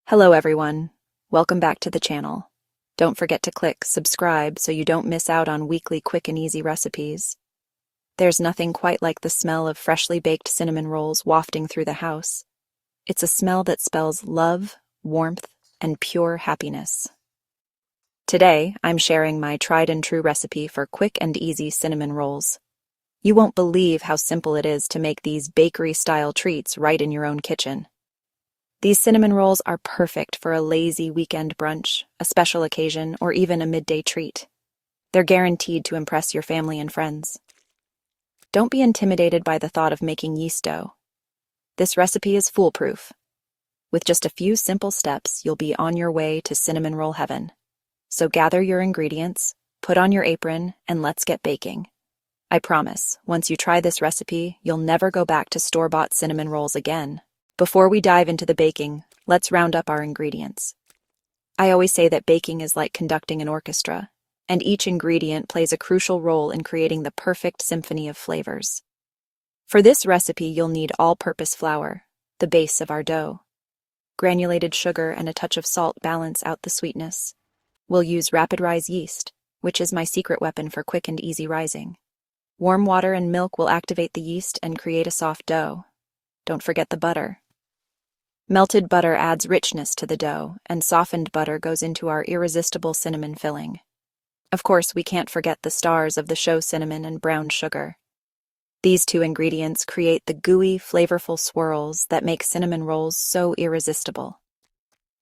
Hello everyone, welcome back to the channel. Don't forget to click subscribe so you don't miss out on weekly quick and easy recipes. There's nothing quite like the smell of freshly baked cinnamon rolls wafting through the house. It's a smell that spells love, warmth, and pure happiness. Today, I'm sharing my tried and true recipe for quick and easy cinnamon rolls. You won't believe how simple it is to make these bakery-style treats right in your own kitchen. These cinnamon rolls are perfect for a lazy weekend brunch, a special occasion, or even a midday treat. They're guaranteed to impress your family and friends. Don't be intimidated by the thought of making yeast dough. This recipe is foolproof. With just a few simple steps, you'll be on your way to cinnamon roll heaven. So gather your ingredients, put on your apron, and let's get baking. I promise, once you try this recipe, you'll never go back to store-bought cinnamon rolls again. Before we dive into the baking, let's round up our ingredients. I always say that baking is like conducting an orchestra, and each ingredient plays a crucial role in creating the perfect symphony of flavors. For this recipe, you'll need all-purpose flour, the base of our dough. Granulated sugar and a touch of salt balance out the sweetness. We'll use rapid rise yeast, which is my secret weapon for quick and easy rising. Warm water and milk will activate the yeast and create a soft dough. Don't forget the butter. Melted butter adds richness to the dough, and softened butter goes into our irresistible cinnamon filling. Of course, we can't forget the stars of the show, cinnamon and brown sugar. These two ingredients create the gooey, flavorful swirls that make cinnamon rolls so irresistible.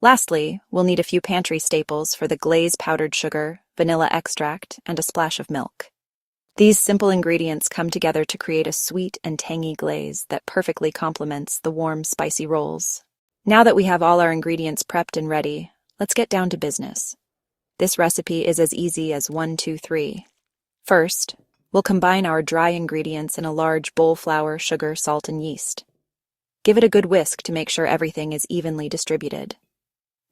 Lastly, we'll need a few pantry staples for the glaze: powdered sugar, vanilla extract, and a splash of milk. These simple ingredients come together to create a sweet and tangy glaze that perfectly complements the warm, spicy rolls. Now that we have all our ingredients prepped and ready, let's get down to business. This recipe is as easy as 1, 2, 3. First, we'll combine our dry ingredients in a large bowl: flour, sugar, salt, and yeast. Give it a good whisk to make sure everything is evenly distributed.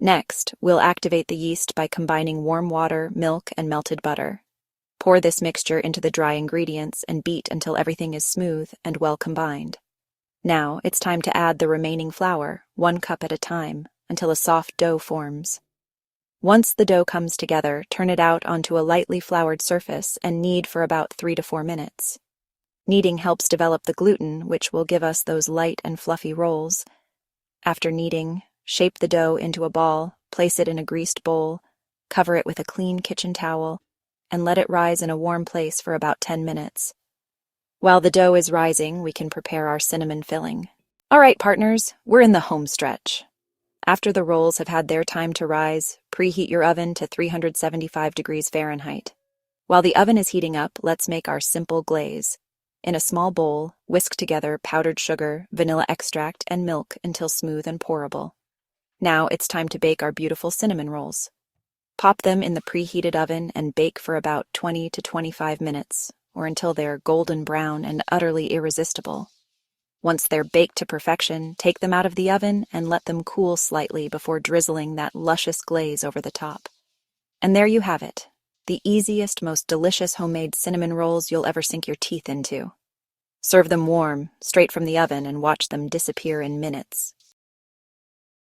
Next, we'll activate the yeast by combining warm water, milk, and melted butter. Pour this mixture into the dry ingredients and beat until everything is smooth and well combined. Now, it's time to add the remaining flour, 1 cup at a time, until a soft dough forms. Once the dough comes together, turn it out onto a lightly floured surface and knead for about 3 to 4 minutes. Kneading helps develop the gluten, which will give us those light and fluffy rolls. After kneading, shape the dough into a ball, place it in a greased bowl, cover it with a clean kitchen towel, and let it rise in a warm place for about 10 minutes. While the dough is rising, we can prepare our cinnamon filling. All right, partners, we're in the home stretch. After the rolls have had their time to rise, preheat your oven to 375 degrees Fahrenheit. While the oven is heating up, let's make our simple glaze. In a small bowl, whisk together powdered sugar, vanilla extract, and milk until smooth and pourable. Now it's time to bake our beautiful cinnamon rolls. Pop them in the preheated oven and bake for about 20 to 25 minutes, or until they're golden brown and utterly irresistible. Once they're baked to perfection, take them out of the oven and let them cool slightly before drizzling that luscious glaze over the top. And there you have it, the easiest, most delicious homemade cinnamon rolls you'll ever sink your teeth into. Serve them warm, straight from the oven, and watch them disappear in minutes,